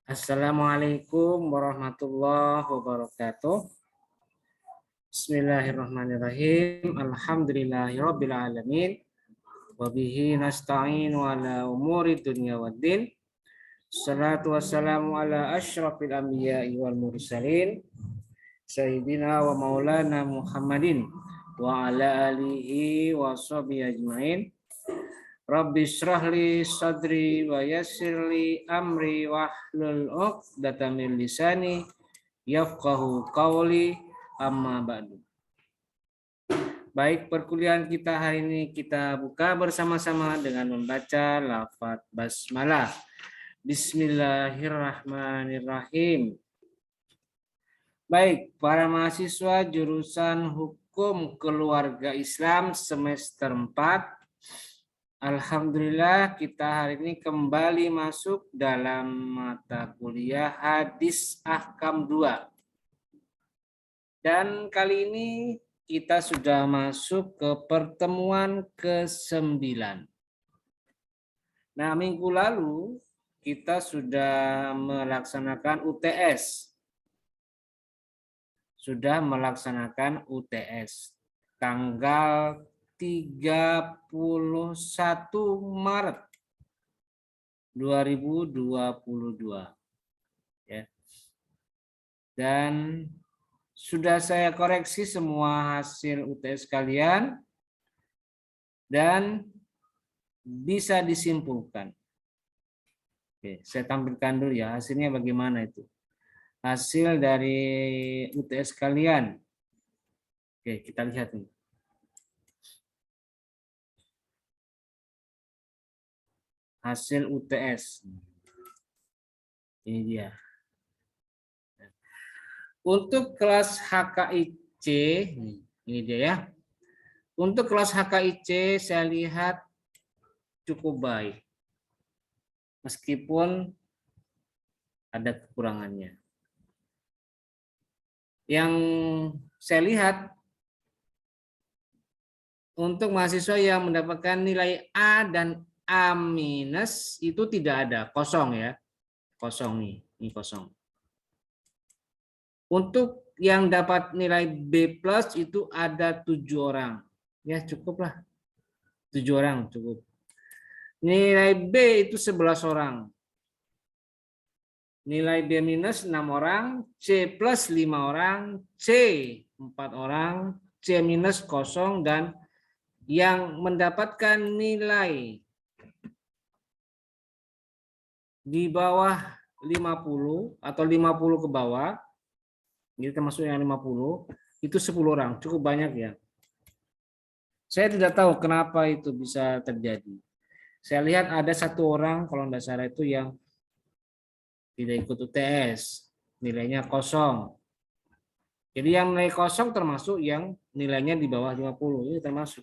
Assalamualaikum warahmatullahi wabarakatuh. Bismillahirrahmanirrahim. Alhamdulillahirabbil alamin. Wa bihi nasta'inu ala umuri dunya waddin. Salatu wassalamu ala asyrafil anbiya'i wal mursalin. Sayyidina wa maulana Muhammadin wa ala alihi wa sahbihi ajmain. Rabbi shrahli sadri wa yassirli amri wahlul 'uqdatam min lisani yafqahu qawli, amma ba'du. Baik, perkuliahan kita hari ini kita buka bersama-sama dengan membaca lafaz basmalah. Bismillahirrahmanirrahim. Baik, para mahasiswa jurusan Hukum Keluarga Islam semester 4. Alhamdulillah kita hari ini kembali masuk dalam mata kuliah Hadis Ahkam 2. Dan kali ini kita sudah masuk ke pertemuan ke-9. Nah, minggu lalu kita sudah melaksanakan UTS. Tanggal 31 Maret 2022 ya. Dan sudah saya koreksi semua hasil UTS kalian dan bisa disimpulkan. Oke, saya tampilkan dulu ya hasilnya bagaimana itu. Hasil dari UTS kalian. Oke, kita lihat nih. Hasil UTS. Ini dia. Untuk kelas HKIC, ini dia ya. Untuk kelas HKIC saya lihat cukup baik. Meskipun ada kekurangannya. Yang saya lihat untuk mahasiswa yang mendapatkan nilai A dan A minus itu tidak ada, kosong ya. Kosong nih, ini kosong. Untuk yang dapat nilai B plus itu ada 7 orang. Ya cukuplah. 7 orang cukup. Nilai B itu 11 orang. Nilai B minus 6 orang. C plus 5 orang. C 4 orang. C minus 0 dan yang mendapatkan nilai di bawah 50 atau 50 ke bawah, ini termasuk yang 50, itu 10 orang, cukup banyak ya. Saya tidak tahu kenapa itu bisa terjadi. Saya lihat ada 1 orang, kalau tidak salah itu yang tidak ikut UTS, nilainya 0. Jadi yang nilai 0 termasuk yang nilainya di bawah 50, ini termasuk.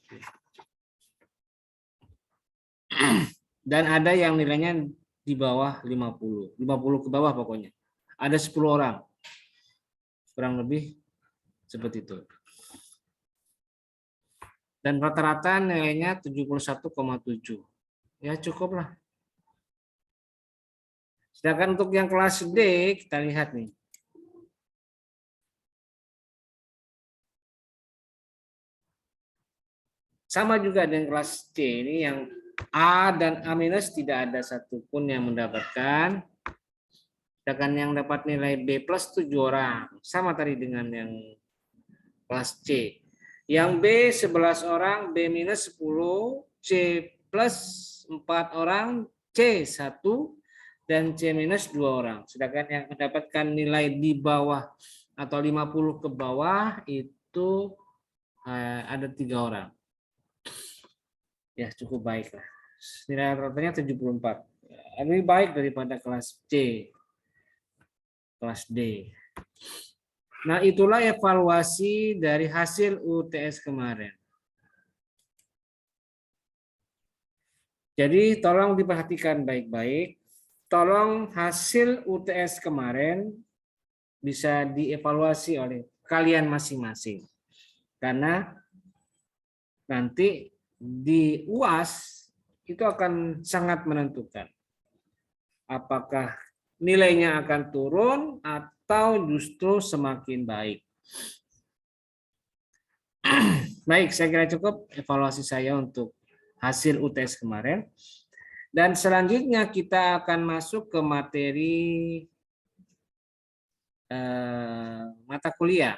Dan ada yang nilainya di bawah 50 ke bawah pokoknya. Ada 10 orang. Kurang lebih seperti itu. Dan rata-rata nilainya 71,7. Ya cukuplah. Sedangkan untuk yang kelas D kita lihat nih. Sama juga dengan kelas C ini yang A dan A minus tidak ada satupun yang mendapatkan. Sedangkan yang dapat nilai B plus 7 orang. Sama tadi dengan yang kelas C. Yang B 11 orang, B minus 10, C plus 4 orang, C 1, dan C minus 2 orang. Sedangkan yang mendapatkan nilai di bawah atau 50 ke bawah itu ada 3 orang. Ya cukup baik lah. Nilai rata-ratanya 74. Lebih baik daripada kelas C. Kelas D. Nah, itulah evaluasi dari hasil UTS kemarin. Jadi, tolong diperhatikan baik-baik. Tolong hasil UTS kemarin bisa dievaluasi oleh kalian masing-masing. Karena nanti di UAS itu akan sangat menentukan apakah nilainya akan turun atau justru semakin baik. Baik, saya kira cukup evaluasi saya untuk hasil UTS kemarin. Dan selanjutnya kita akan masuk ke materi mata kuliah,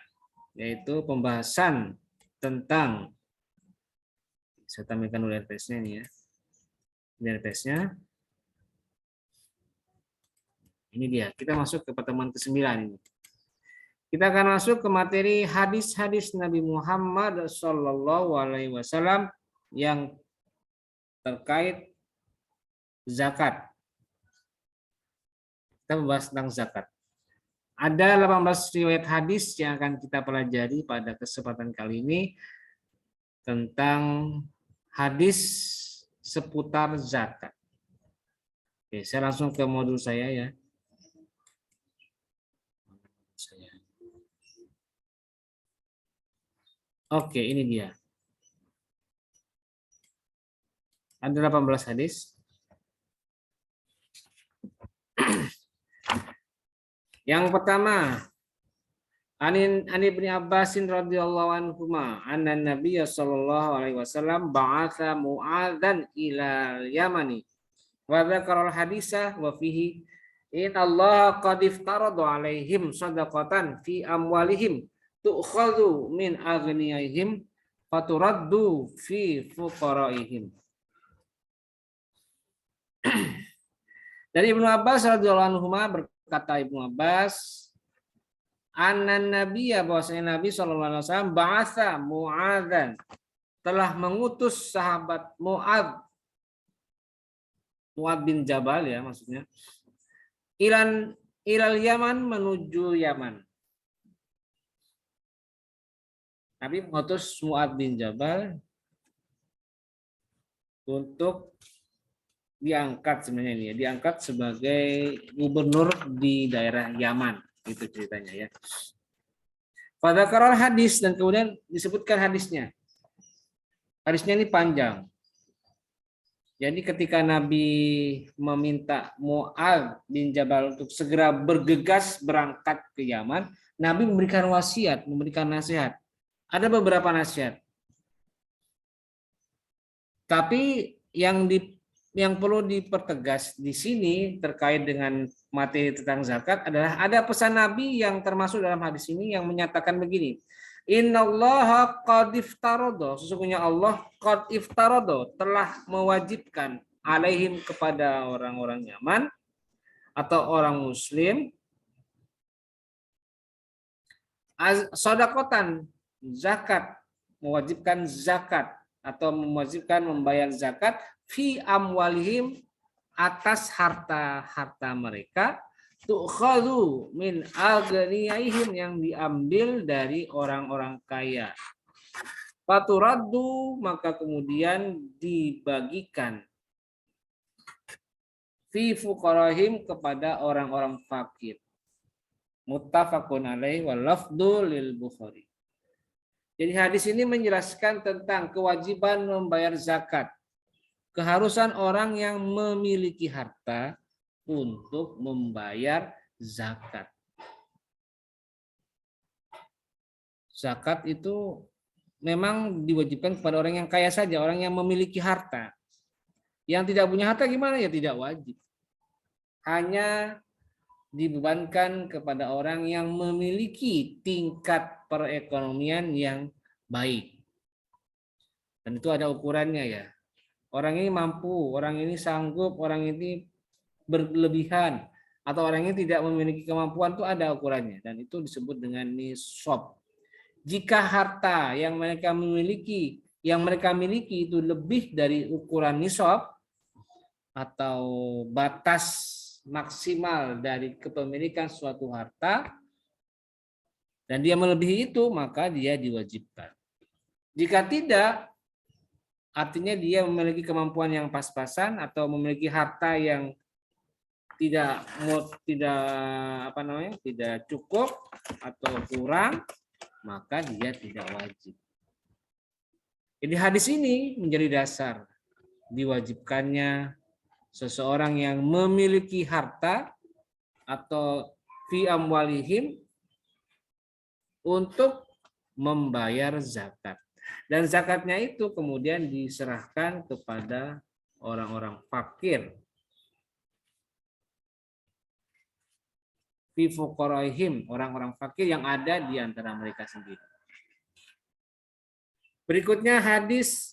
yaitu pembahasan tentang, saya tampilkan dulu RPS-nya ini ya. Ini RPS-nya. Ini dia, kita masuk ke pertemuan ke-9 ini. Kita akan masuk ke materi hadis-hadis Nabi Muhammad SAW yang terkait zakat. Kita membahas tentang zakat. Ada 18 riwayat hadis yang akan kita pelajari pada kesempatan kali ini tentang hadis seputar zakat. Oke, saya langsung ke modul saya ya. Oke, ini dia. Ada 18 hadis. Yang pertama, An Ibnu Abbasin radhiyallahu anhu anna Nabiy sallallahu alaihi wasallam ba'atha Mu'adzan ila Yamani wa dzakara al-hadisa wa fihi in Allah qad iftarada alaihim shadaqatan fi amwalihim tu'khadhu min aghniyaihim faturaddu fi fuqaraihim. Dari Ibnu Abbas radhiyallahu anhu berkata Ibnu Abbas, Anan Nabiya, bahwasanya Nabi SAW ba'atha Mu'adzan, telah mengutus sahabat Mu'adz bin Jabal ya maksudnya, ilal Yaman, menuju Yaman. Nabi mengutus Mu'adz bin Jabal untuk diangkat sebenarnya ini ya, diangkat sebagai gubernur di daerah Yaman. Itu ceritanya ya. Pada karar hadis, dan kemudian disebutkan hadisnya. Hadisnya ini panjang. Jadi ketika Nabi meminta Mu'adz bin Jabal untuk segera bergegas berangkat ke Yaman, Nabi memberikan wasiat, memberikan nasihat. Ada beberapa nasihat. Tapi yang perlu dipertegas di sini terkait dengan materi tentang zakat adalah ada pesan Nabi yang termasuk dalam hadis ini yang menyatakan begini. Innallaha qad iftarada, sesungguhnya Allah qad iftarada, telah mewajibkan alaihim, kepada orang-orang Yaman atau orang muslim, sedekatan, zakat, mewajibkan zakat atau mewajibkan membayar zakat fi amwalihim, atas harta-harta mereka, tu'khadhu min aghniyaihim, yang diambil dari orang-orang kaya. Faturaddu, maka kemudian dibagikan, fi fuqarahim, kepada orang-orang fakir. Muttafaqun alaihi wa lafdhu lil Bukhari. Jadi hadis ini menjelaskan tentang kewajiban membayar zakat. Keharusan orang yang memiliki harta untuk membayar zakat. Zakat itu memang diwajibkan kepada orang yang kaya saja, orang yang memiliki harta. Yang tidak punya harta gimana ya, tidak wajib. Hanya dibebankan kepada orang yang memiliki tingkat perekonomian yang baik. Dan itu ada ukurannya ya. Orang ini mampu, orang ini sanggup, orang ini berlebihan, atau orang ini tidak memiliki kemampuan, itu ada ukurannya, dan itu disebut dengan nisab. Jika harta yang mereka miliki itu lebih dari ukuran nisab atau batas maksimal dari kepemilikan suatu harta, dan dia melebihi itu, maka dia diwajibkan. Jika tidak, artinya dia memiliki kemampuan yang pas-pasan atau memiliki harta yang tidak cukup atau kurang, maka dia tidak wajib. Jadi hadis ini menjadi dasar diwajibkannya seseorang yang memiliki harta atau fi amwalihim untuk membayar zakat. Dan zakatnya itu kemudian diserahkan kepada orang-orang fakir. Fi fuqaraihim, orang-orang fakir yang ada di antara mereka sendiri. Berikutnya hadis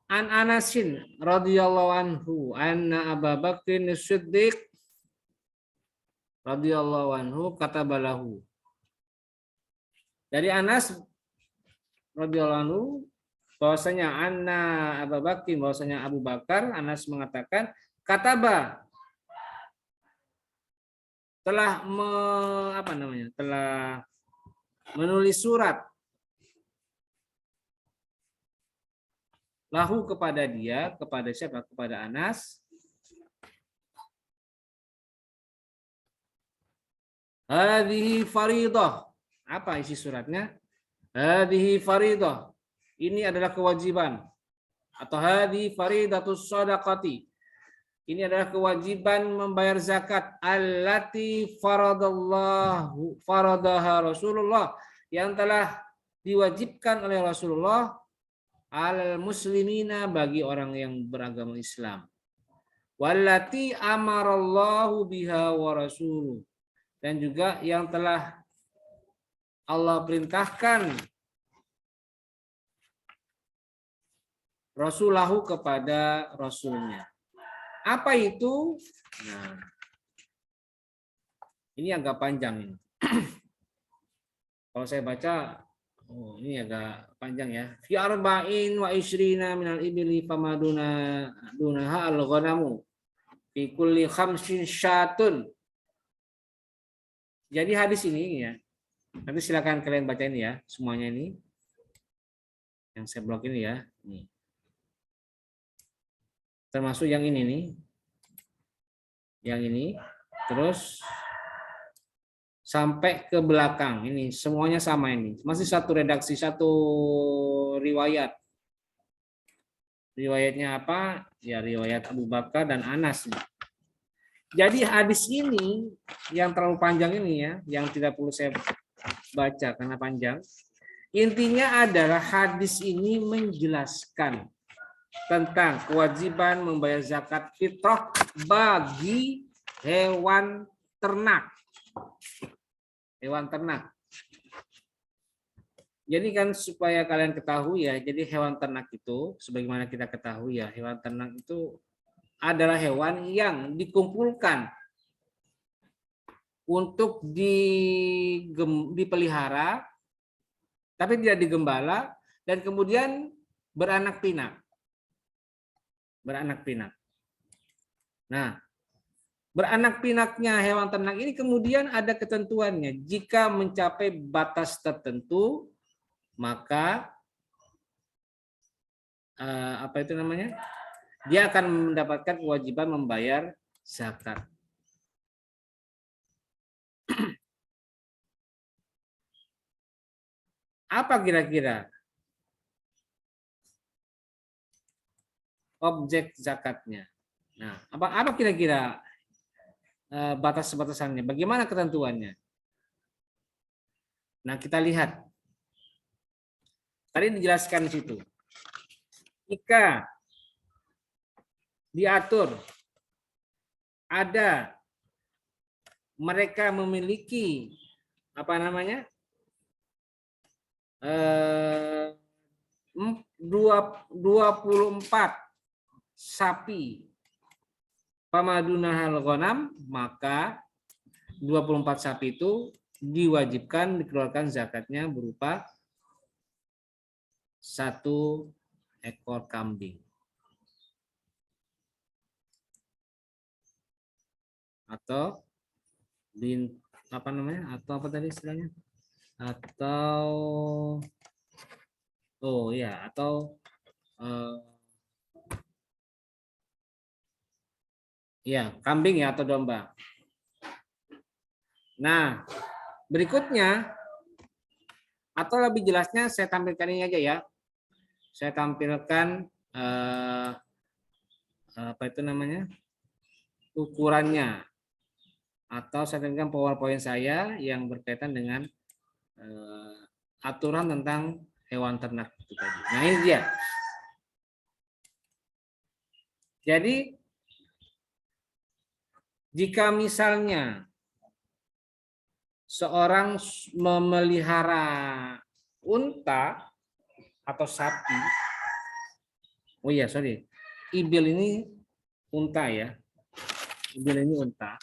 an Anasin radhiyallahu anhu anna Abu Bakrin As-Siddiq radhiyallahu anhu katabalahu. Dari Anas radhiyallahu anhu bahwasanya anna Abu Bakrin, bahwasanya Abu Bakar, Anas mengatakan kataba telah telah menulis surat lahu kepada dia, kepada siapa? Kepada Anas. Hadhihi faridah. Apa isi suratnya? Hadhihi faridah. Ini adalah kewajiban. Atau hadhihi faridatus shadaqati. Ini adalah kewajiban membayar zakat. Allati faradaha Rasulullah. Yang telah diwajibkan oleh Rasulullah al muslimina bagi orang yang beragama Islam. Wallati amarallahu biha wa rasuluh, dan juga yang telah Allah perintahkan Rasulahu kepada Rasulnya. Apa itu? Nah, ini agak panjang ini. Kalau saya baca, oh ini agak panjang ya. Fi arba'in wa isrina minal ibli famaduna dunaha al-ghanamu. Fi kulli khamsin syatun. Jadi hadis ini ya. Nanti silakan kalian baca ini ya, semuanya ini. Yang saya blok ini ya. Nih. Termasuk yang ini nih. Yang ini. Terus sampai ke belakang. Ini semuanya sama ini. Masih satu redaksi, satu riwayat. Riwayatnya apa? Ya riwayat Abu Bakar dan Anas. Jadi hadis ini yang terlalu panjang ini ya, yang tidak perlu saya baca karena panjang. Intinya adalah hadis ini menjelaskan tentang kewajiban membayar zakat fitrah bagi hewan ternak. Hewan ternak. Jadi kan supaya kalian ketahui ya, jadi hewan ternak itu sebagaimana kita ketahui ya, hewan ternak itu adalah hewan yang dikumpulkan untuk dipelihara tapi tidak digembala dan kemudian beranak pinak. Beranak pinak. Nah, beranak pinaknya hewan ternak ini kemudian ada ketentuannya. Jika mencapai batas tertentu, maka apa itu namanya? Dia akan mendapatkan kewajiban membayar zakat. Apa kira-kira objek zakatnya? Nah, apa kira-kira batas-batasannya? Bagaimana ketentuannya? Nah, kita lihat. Tadi dijelaskan di situ. Jika diatur ada mereka memiliki apa namanya? 24 sapi pamadunahal ghanam, maka 24 sapi itu diwajibkan dikeluarkan zakatnya berupa 1 ekor kambing. Atau apa namanya? Atau apa tadi istilahnya? Atau kambing ya atau domba. Nah, berikutnya atau lebih jelasnya saya tampilkan ini aja ya. Saya tampilkan apa itu namanya? Ukurannya. atau saya tunjukkan PowerPoint saya yang berkaitan dengan aturan tentang hewan ternak itu tadi. Nah, ini dia. Jadi jika misalnya seorang memelihara unta atau sapi, oh iya sorry, ibil ini unta ya, ibil ini unta,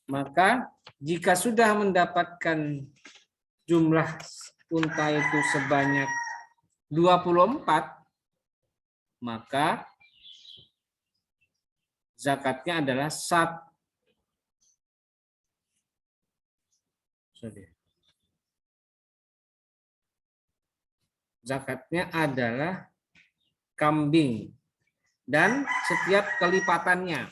maka jika sudah mendapatkan jumlah unta itu sebanyak 24, maka zakatnya adalah zakatnya adalah kambing dan setiap kelipatannya.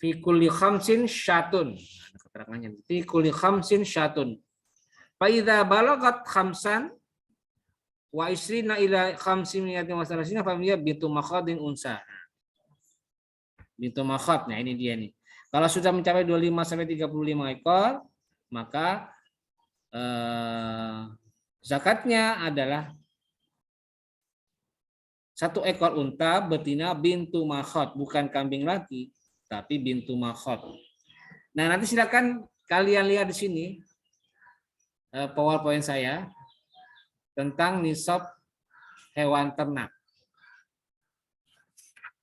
Fi kulli khamsin syatun. Ada keterangannya. Fi kulli khamsin syatun. Fa idza balagat khamsan wa isrina ila khamsimiyatin wa salasina fa hiya bintu makhadin unsa. Bintu makhad. Nah, ini dia nih. Kalau sudah mencapai 25 sampai 35 ekor, maka zakatnya adalah 1 ekor unta betina bintu makhad, bukan kambing lagi, tapi bintu makhad. Nah, nanti silakan kalian lihat di sini PowerPoint saya tentang nisab hewan ternak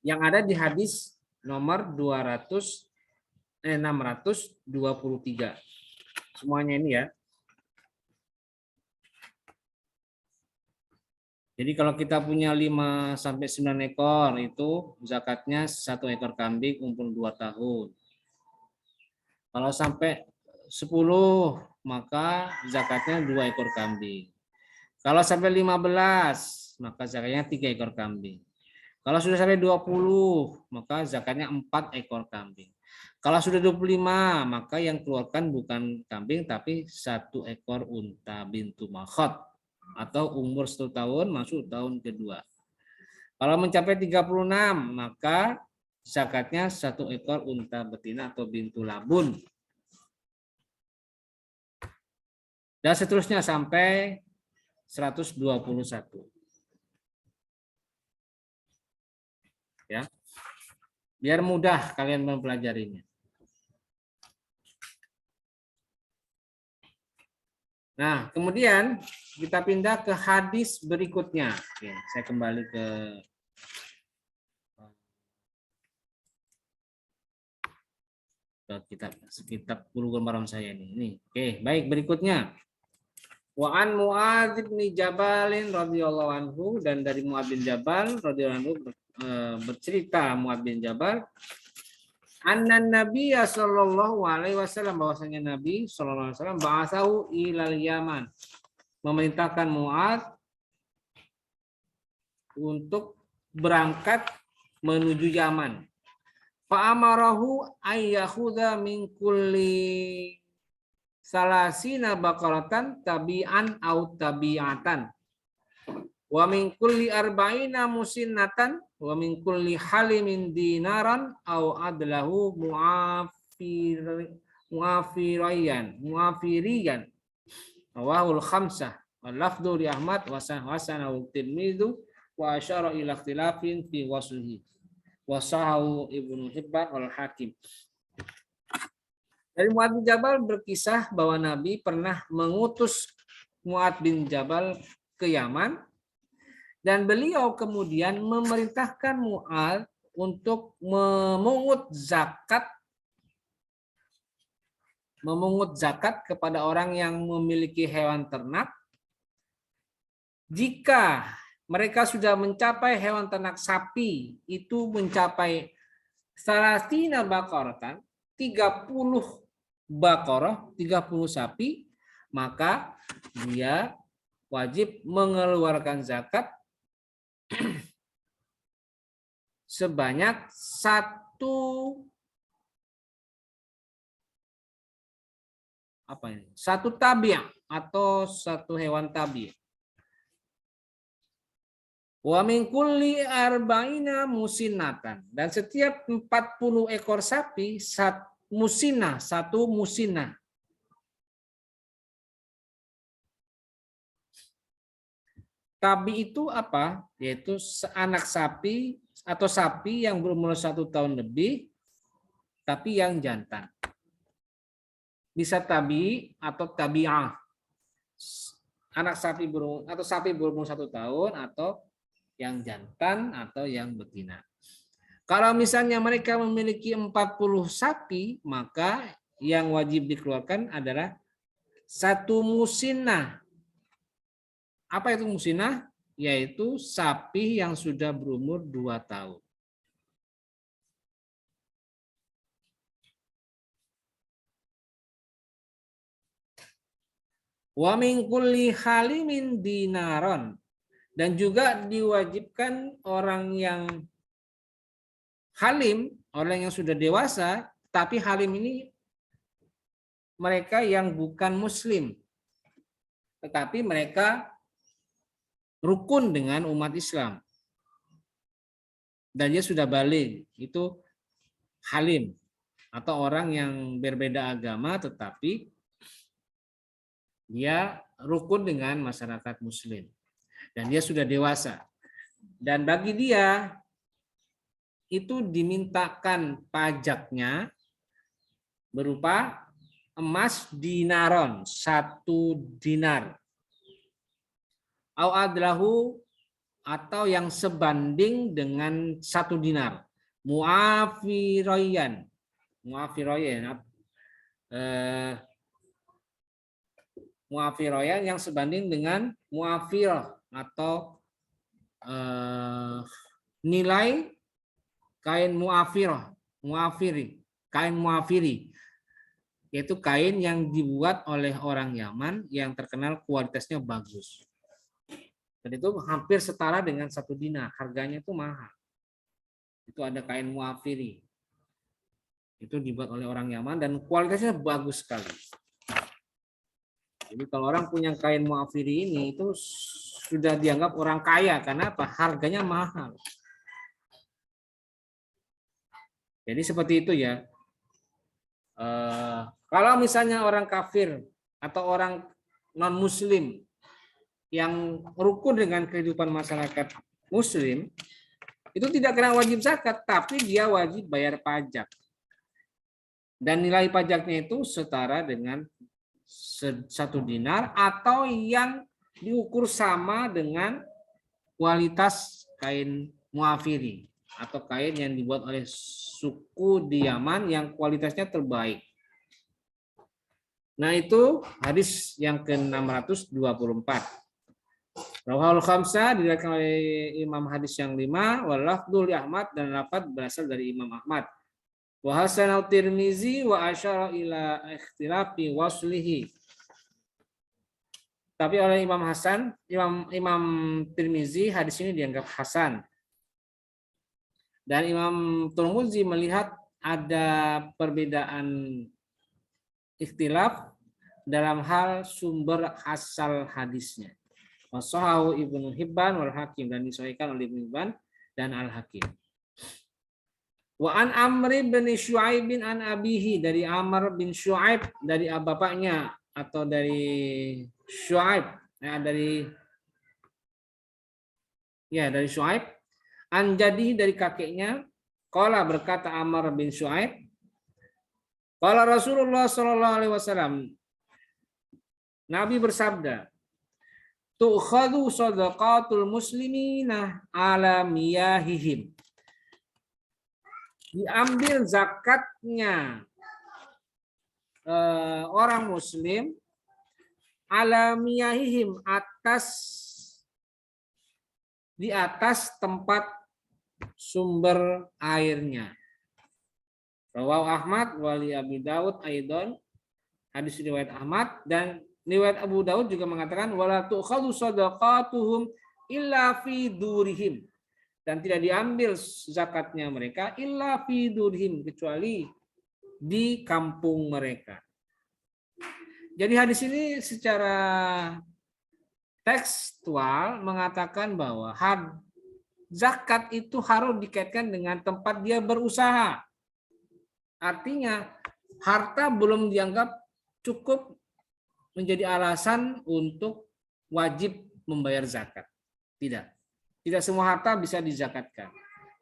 yang ada di hadis nomor 623. Semuanya ini ya. Jadi kalau kita punya 5 sampai 9 ekor itu zakatnya 1 ekor kambing umur 2 tahun. Kalau sampai 10 maka zakatnya 2 ekor kambing. Kalau sampai 15 maka zakatnya 3 ekor kambing. Kalau sudah sampai 20 maka zakatnya 4 ekor kambing. Kalau sudah 25 maka yang keluarkan bukan kambing tapi 1 ekor unta bintu makhad atau umur 1 tahun masuk tahun kedua. Kalau mencapai 36 maka zakatnya 1 ekor unta betina atau bintu labun. Dan seterusnya sampai 121. Ya. Biar mudah kalian mempelajarinya. Nah, kemudian kita pindah ke hadis berikutnya. Oke, saya kembali ke kitab Bulughul Maram saya ini. Oke, baik berikutnya. Wa an Muadz bin Jabal radhiyallahu anhu, dan dari Muadz bin Jabal radhiyallahu anhu bercerita Muadz bin Jabal anna Nabiyya sallallahu alaihi wasallam, bahwasanya Nabi sallallahu alaihi wasallam ba'atsahu ilal Yaman, memerintahkan Muadz untuk berangkat menuju Yaman. Fa amarahu ayyakhudha min kulli salasina baqaratan tabi'an au tabi'atan wa min kulli arba'ina musinnatan wa min kulli halimin dinaran au adlahu muafiriyan wahul khamsah wal lafdhu li Ahmad wa sahanahu Tirmidzi wa asyara ila ikhtilafin fi waslihi wa sahahu Ibnu Hibban wal Hakim. Dari Muadz bin Jabal berkisah bahwa Nabi pernah mengutus Muadz bin Jabal ke Yaman, dan beliau kemudian memerintahkan Muadz untuk memungut zakat kepada orang yang memiliki hewan ternak. Jika mereka sudah mencapai hewan ternak sapi itu mencapai salasina baqaratan, 30 baqarah, 30 sapi, maka dia wajib mengeluarkan zakat sebanyak satu tabi' atau 1 hewan tabi'. Wa min kulli arba'ina musinnatan. Dan setiap 40 ekor sapi, satu musinah. Tabi itu apa? Yaitu anak sapi atau sapi yang berumur 1 tahun lebih, tapi yang jantan. Bisa tabi atau tabi'ah. Anak sapi berumur atau sapi berumur 1 tahun atau yang jantan atau yang betina. Kalau misalnya mereka memiliki 40 sapi, maka yang wajib dikeluarkan adalah satu musinah. Apa itu musinah? Yaitu sapi yang sudah berumur 2 tahun. Wa min kulli halimin dinaron. Dan juga diwajibkan orang yang halim, orang yang sudah dewasa, tapi halim ini mereka yang bukan muslim. Tetapi mereka rukun dengan umat Islam. Dan dia sudah balik, itu halim. Atau orang yang berbeda agama tetapi dia rukun dengan masyarakat muslim. Dan dia sudah dewasa. Dan bagi dia itu dimintakan pajaknya berupa emas dinaron, 1 dinar. Au adlahu, atau yang sebanding dengan 1 dinar. Muafiroyan. Muafiroyan. Muafiroyan yang sebanding dengan muafirah atau nilai kain muafirah, muafiri, kain muafiri, yaitu kain yang dibuat oleh orang Yaman yang terkenal kualitasnya bagus. Dan itu hampir setara dengan 1 dinar, harganya itu mahal. Itu ada kain muafiri. Itu dibuat oleh orang Yaman dan kualitasnya bagus sekali. Jadi kalau orang punya kain muafiri ini itu sudah dianggap orang kaya karena apa? Harganya mahal. Jadi seperti itu ya. Kalau misalnya orang kafir atau orang non muslim yang rukun dengan kehidupan masyarakat muslim, itu tidak kena wajib zakat, tapi dia wajib bayar pajak. Dan nilai pajaknya itu setara dengan 1 dinar atau yang diukur sama dengan kualitas kain muafiri atau kain yang dibuat oleh suku di Yaman yang kualitasnya terbaik. Nah, itu hadis yang ke-624. Rawahul khamsah, diriwayatkan oleh Imam hadis yang 5, wal lafdhu li Ahmad, dan lafaz berasal dari Imam Ahmad. Wa hasanau Tirmizi wa asyara ila ikhtilafi waslihi. Tapi oleh Imam Hasan, Imam Tirmizi hadis ini dianggap hasan. Dan Imam Tirmizi melihat ada perbedaan ikhtilaf dalam hal sumber asal hadisnya. Wasahahu Ibnu Hibban wal Hakim, dan disahihkan oleh Ibnu Hibban dan Al Hakim. Wa an Amr bin Syuaib bin an abihi, dari Amr bin Syuaib dari bapaknya atau dari Syuaib, dari Syuaib, an jadi dari kakeknya, qala, berkata Amr bin Syuaib, qala Rasulullah sallallahu alaihi wasallam, Nabi bersabda, tu'khadhu shadaqatul muslimina ala miyahihim. Diambil zakatnya orang muslim ala miyahihim, di atas tempat sumber airnya. Rawahu Ahmad wali Abi Daud aidon, hadis riwayat Ahmad, dan riwayat Abu Daud juga mengatakan wala tu'khadhu shadaqatuhum illa fi durihim, dan tidak diambil zakatnya mereka illa fi durihim, kecuali di kampung mereka. Jadi hadis ini secara tekstual mengatakan bahwa zakat itu harus dikaitkan dengan tempat dia berusaha. Artinya harta belum dianggap cukup menjadi alasan untuk wajib membayar zakat. Tidak. Tidak semua harta bisa dizakatkan.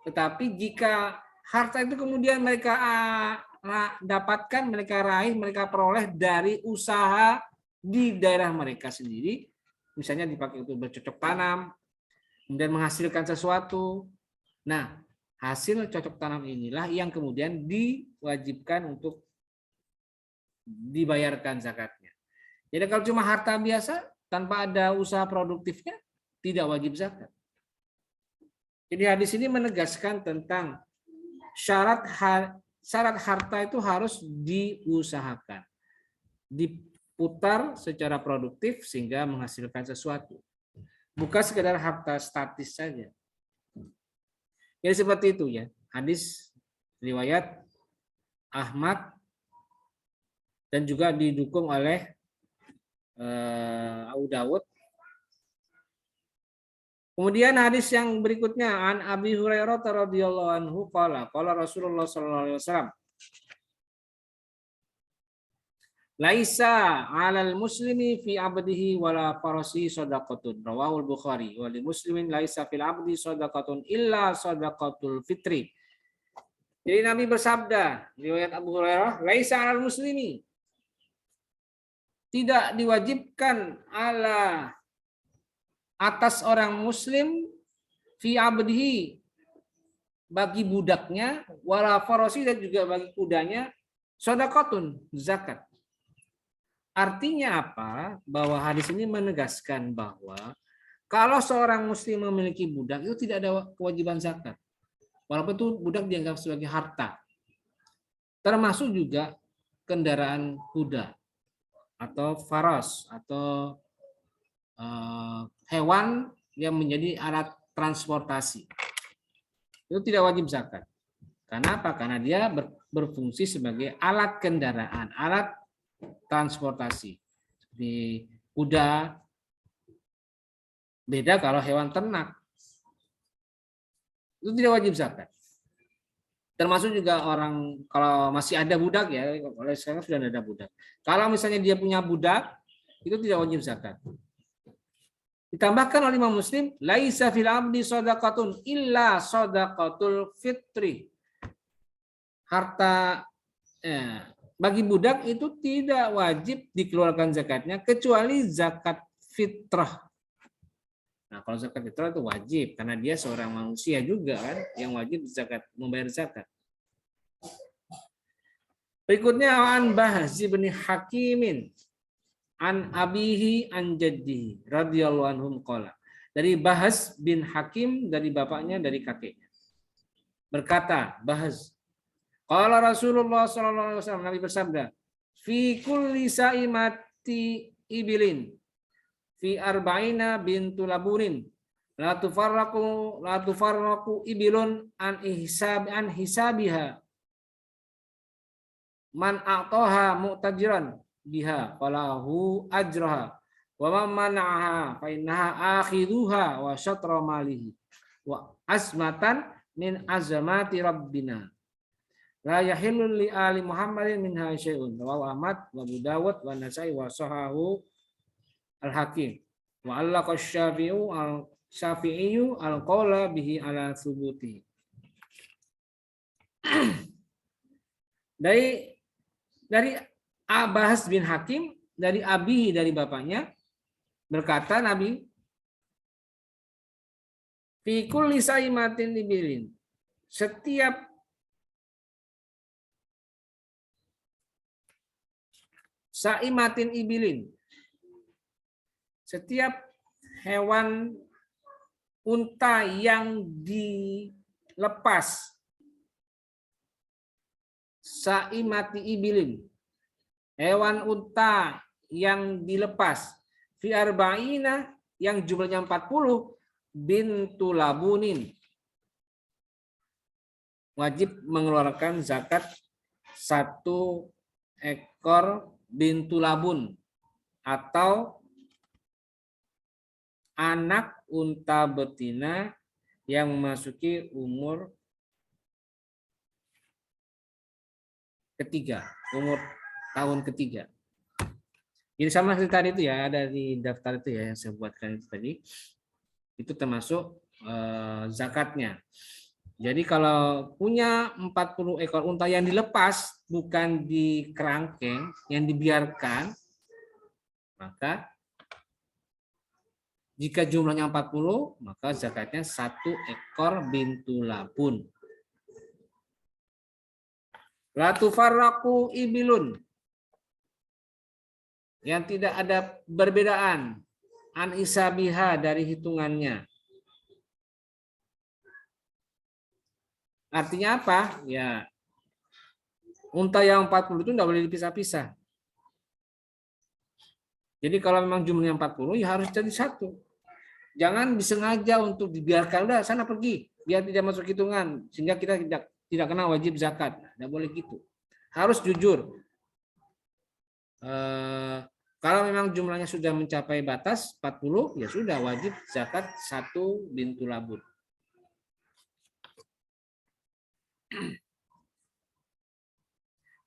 Tetapi jika harta itu kemudian mereka dapatkan, mereka raih, mereka peroleh dari usaha di daerah mereka sendiri, misalnya dipakai untuk bercocok tanam, kemudian menghasilkan sesuatu. Nah, hasil cocok tanam inilah yang kemudian diwajibkan untuk dibayarkan zakatnya. Jadi kalau cuma harta biasa tanpa ada usaha produktifnya, tidak wajib zakat. Jadi hadis ini menegaskan tentang syarat harta itu harus diusahakan, diputar secara produktif sehingga menghasilkan sesuatu. Bukan sekedar harta statis saja. Jadi seperti itu ya. Hadis riwayat Ahmad dan juga didukung oleh Abu Dawud. Kemudian hadis yang berikutnya an Abi Hurairah radhiyallahu anhu qala Rasulullah sallallahu alaihi wasallam laisa 'alal muslimi fi 'abdihi wala farasi shadaqatun rawahul Bukhari wa li muslimin laisa fil 'abdi shadaqatun illa shadaqatul fitri. Jadi Nabi bersabda riwayat Abu Hurairah laisa 'alal muslimi, tidak diwajibkan atas orang muslim fi abdihi bagi budaknya wala farasi dan juga bagi kudanya shadaqatun zakat. Artinya apa? Bahwa hadis ini menegaskan bahwa kalau seorang muslim memiliki budak itu tidak ada kewajiban zakat. Walaupun itu budak dianggap sebagai harta. Termasuk juga kendaraan kuda atau faras atau hewan yang menjadi alat transportasi. Itu tidak wajib zakat. Karena apa? Karena dia berfungsi sebagai alat kendaraan, alat transportasi. Di kuda, beda kalau hewan ternak. Itu tidak wajib zakat. Termasuk juga orang kalau masih ada budak ya, kalau sekarang sudah ada budak. Kalau misalnya dia punya budak, itu tidak wajib zakat. Ditambahkan oleh Imam Muslim, laisa fil abdi shadaqatun illa shadaqatul fitri. Harta bagi budak itu tidak wajib dikeluarkan zakatnya kecuali zakat fitrah. Nah, kalau zakat fitrah itu wajib karena dia seorang manusia juga kan yang wajib zakat, membayar zakat. Berikutnya an Bahz bin Hakimin an abihi an jaddihi radhiyallahu anhum qala. Dari Bahz bin Hakim dari bapaknya dari kakeknya. Berkata Bahz, qala Rasulullah sallallahu alaihi wasallam, Nabi bersabda, fi kulli saimati ibilin fi arba'ina bintu labunin la tufarraqu ibilun an hisabiha man a'taha mu'tajiran biha falahu ajraha wa man mana'aha fa innaha akhiduha wa syatra malihi wa asmatan min azamati rabbina la yahillu li ali Muhammadin minha syai'un. Rawahu Ahmad wa Abu Dawud wa Nasa'i wa sahahu Al-Hakim wa allaqa Syafi'i al-qawla bihi ala thubuti. Dari Bahz bin Hakim dari abi dari bapaknya berkata Nabi, fi kulli saimatin ibilin, setiap saimatin ibilin, setiap hewan unta yang dilepas, saimati ibilin, hewan unta yang dilepas, fi arba'ina yang jumlahnya 40, bintu labunin, wajib mengeluarkan zakat 1 ekor bintu labun atau anak unta betina yang memasuki umur ketiga, umur tahun ketiga. Jadi sama seperti tadi itu ya, ada di daftar itu ya yang saya buatkan itu tadi. Itu termasuk zakatnya. Jadi kalau punya 40 ekor unta yang dilepas, bukan di kerangkeng, yang dibiarkan, maka jika jumlahnya 40, maka zakatnya 1 ekor bintu labun. La tufarraqu ibilun, yang tidak ada perbedaan an isabiha dari hitungannya. Artinya apa? Ya, unta yang 40 itu tidak boleh dipisah-pisah. Jadi kalau memang jumlahnya 40, ya harus jadi satu. Jangan disengaja untuk dibiarkan, udah sana pergi, biar tidak masuk hitungan, sehingga kita tidak kena wajib zakat. Tidak boleh gitu. Harus jujur. Kalau memang jumlahnya sudah mencapai batas 40, ya sudah wajib zakat 1 bintu labun.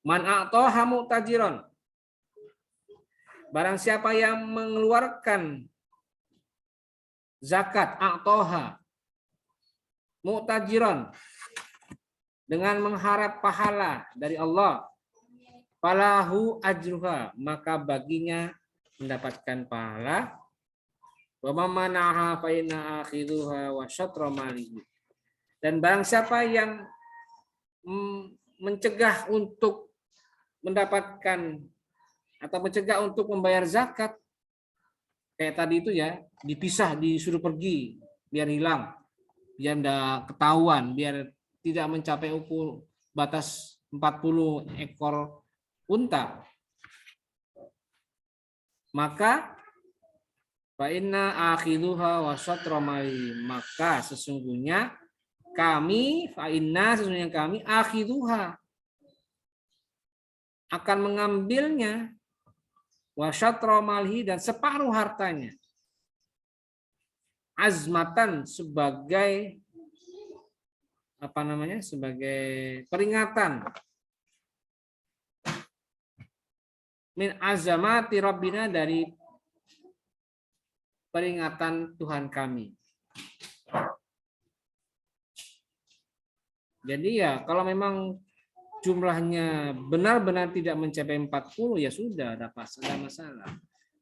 Man a'toha mu'tajiron. Barang siapa yang mengeluarkan zakat a'toha mu'tajiron dengan mengharap pahala dari Allah, falahu ajruha, maka baginya mendapatkan pahala. Wa mamanaha fa inna akhiduha wa syatra malihi. Dan barang siapa yang mencegah untuk mendapatkan atau mencegah untuk membayar zakat, kayak tadi itu ya, dipisah, disuruh pergi biar hilang, biar tidak ketahuan, biar tidak mencapai ukur batas 40 ekor unta, maka fa inna akhiduha wa syatra mali, maka sesungguhnya kami akhiduha akan mengambilnya, wa syatra malihi, dan separuh hartanya, azmatan, sebagai sebagai peringatan, min azamati rabbina, dari peringatan Tuhan kami. Jadi ya kalau memang jumlahnya benar-benar tidak mencapai 40, ya sudah, ada masalah.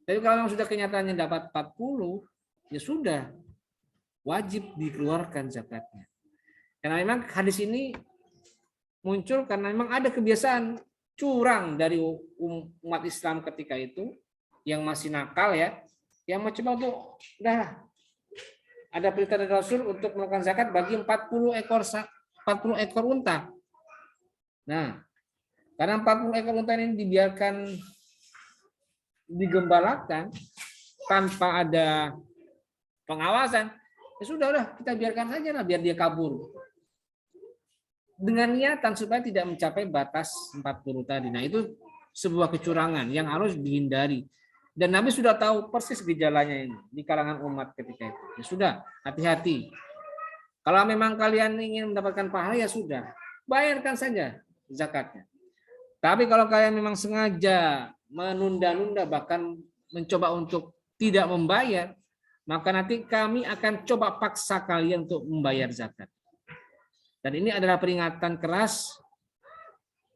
Tapi kalau memang sudah kenyataannya dapat 40, ya sudah, wajib dikeluarkan zakatnya. Karena memang hadis ini muncul karena memang ada kebiasaan curang dari umat Islam ketika itu, yang masih nakal ya, yang mencoba untuk ada perintah dari Rasul untuk melakukan zakat bagi 40 ekor unta. Nah, karena 40 ekor unta ini dibiarkan digembalakan tanpa ada pengawasan, ya sudah kita biarkan saja lah, biar dia kabur. Dengan niatan supaya tidak mencapai batas 40 tadi. Nah, itu sebuah kecurangan yang harus dihindari. Dan Nabi sudah tahu persis gejalanya ini di kalangan umat ketika itu. Ya sudah, hati-hati. Kalau memang kalian ingin mendapatkan pahala, ya sudah, bayarkan saja zakatnya. Tapi kalau kalian memang sengaja menunda-nunda, bahkan mencoba untuk tidak membayar, maka nanti kami akan coba paksa kalian untuk membayar zakat. Dan ini adalah peringatan keras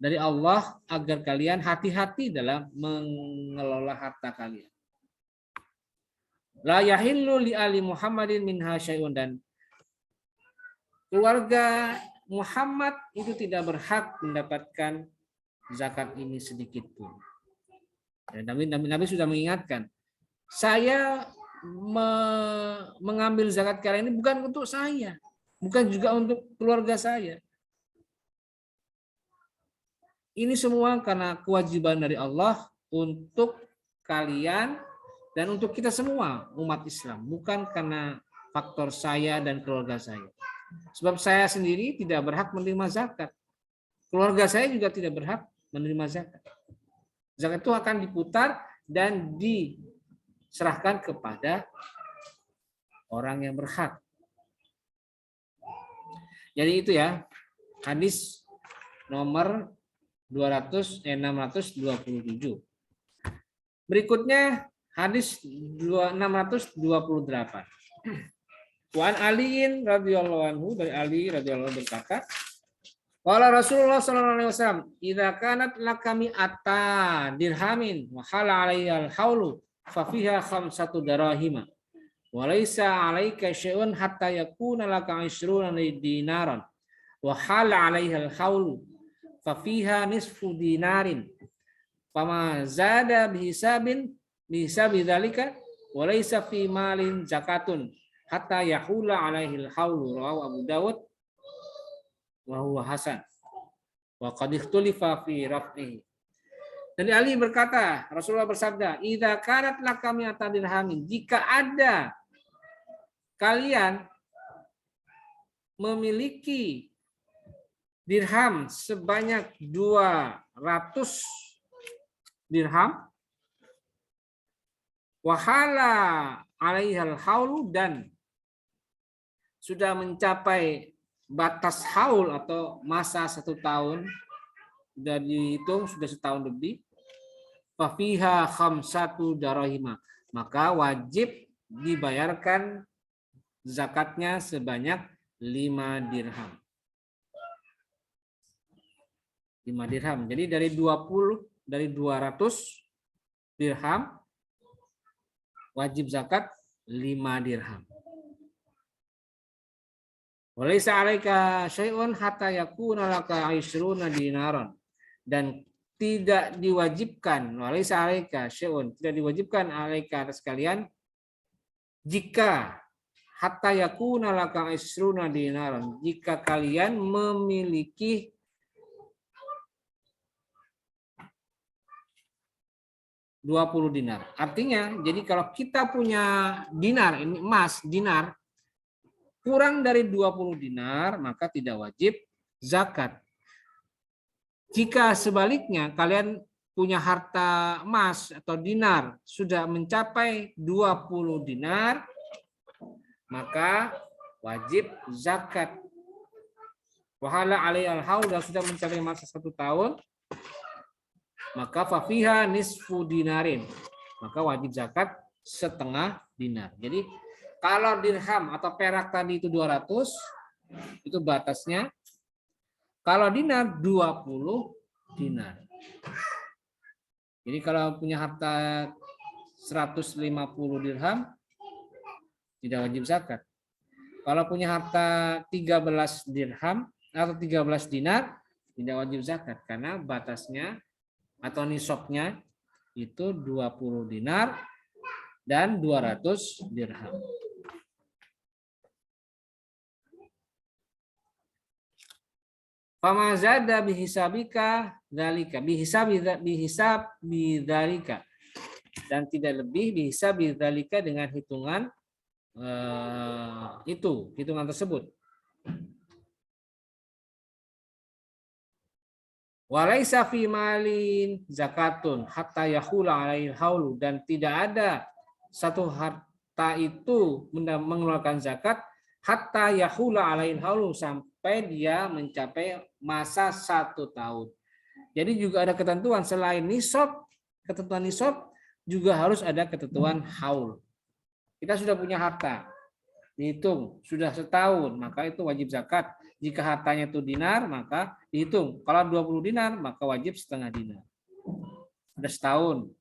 dari Allah agar kalian hati-hati dalam mengelola harta kalian. La yahillu li ali Muhammadin minha syai'un, dan keluarga Muhammad itu tidak berhak mendapatkan zakat ini sedikit pun. Nabi sudah mengingatkan, saya mengambil zakat kalian ini bukan untuk saya, bukan juga untuk keluarga saya. Ini semua karena kewajiban dari Allah untuk kalian dan untuk kita semua umat Islam, bukan karena faktor saya dan keluarga saya. Sebab saya sendiri tidak berhak menerima zakat. Keluarga saya juga tidak berhak menerima zakat. Zakat itu akan diputar dan diserahkan kepada orang yang berhak. Jadi itu ya, hadis nomor 627. Berikutnya hadis 628. Wan Aliin radhiyallahu anhu, dari Ali radhiyallahu anhu berkata, qala Rasulullah sallallahu alaihi wasallam, idza kanat lakami atta dirhamin wa hala 'alaihal haulu fa fiha khamsatu darahima wa laisa 'alaika syai'un hatta yakuna laka 'ishruna dinaran wa hala 'alaihal haulu fa fiha nisfu dinarin fama zada bihisabi dzalika wa laisa fi malin zakatun hatta yahula 'alaihil haulu, rawahu Abu Dawud wa huwa hasan wa qad ikhtulifa fi raf'ihi. Dari Ali berkata, Rasulullah bersabda, idza kanat laka mi'ata dirhamin, jika ada kalian memiliki dirham sebanyak 200 dirham, wahala alaihal haulu, dan sudah mencapai batas haul atau masa 1 tahun, sudah dihitung sudah setahun lebih, fafiha khamsatu darahima, maka wajib dibayarkan zakatnya sebanyak 5 dirham. 5 dirham. Jadi dari 200 dirham wajib zakat 5 dirham. Walaysa 'alaika syai'un hatta yakuna laka 'ishruna dinaran, dan tidak diwajibkan, walaysa 'alaika syai'un, tidak diwajibkan 'alaika atas kalian, jika hatta yakuna laka 'ishruna dinaran, jika kalian memiliki 20 dinar. Artinya, jadi kalau kita punya dinar, ini emas, dinar, kurang dari 20 dinar, maka tidak wajib zakat. Jika sebaliknya, kalian punya harta emas atau dinar sudah mencapai 20 dinar, maka wajib zakat. Wahala alaihal haul, sudah mencapai masa 1 tahun, maka fafiha nisfu dinarin, maka wajib zakat setengah dinar. Jadi kalau dirham atau perak tadi itu 200, itu batasnya. Kalau dinar 20 dinar. Jadi kalau punya harta 150 dirham tidak wajib zakat. Kalau punya harta 13 dirham atau 13 dinar tidak wajib zakat, karena batasnya atau nisabnya itu 20 dinar dan 200 dirham. Fama zada bihisabika dzalika, bihisab bidzalika, dan tidak lebih bihisab bidzalika, dengan hitungan hitungan tersebut. Walaisa fi malin zakatun hatta yahula alaihil haulu, dan tidak ada satu harta itu mengeluarkan zakat hatta yahula alaihil haulu, sampai dia mencapai masa 1 tahun. Jadi juga ada ketentuan selain nisab, ketentuan nisab juga harus ada ketentuan haul. Kita sudah punya harta, dihitung sudah setahun, maka itu wajib zakat. Jika hartanya itu dinar, maka dihitung. Kalau 20 dinar, maka wajib setengah dinar. Sudah setahun.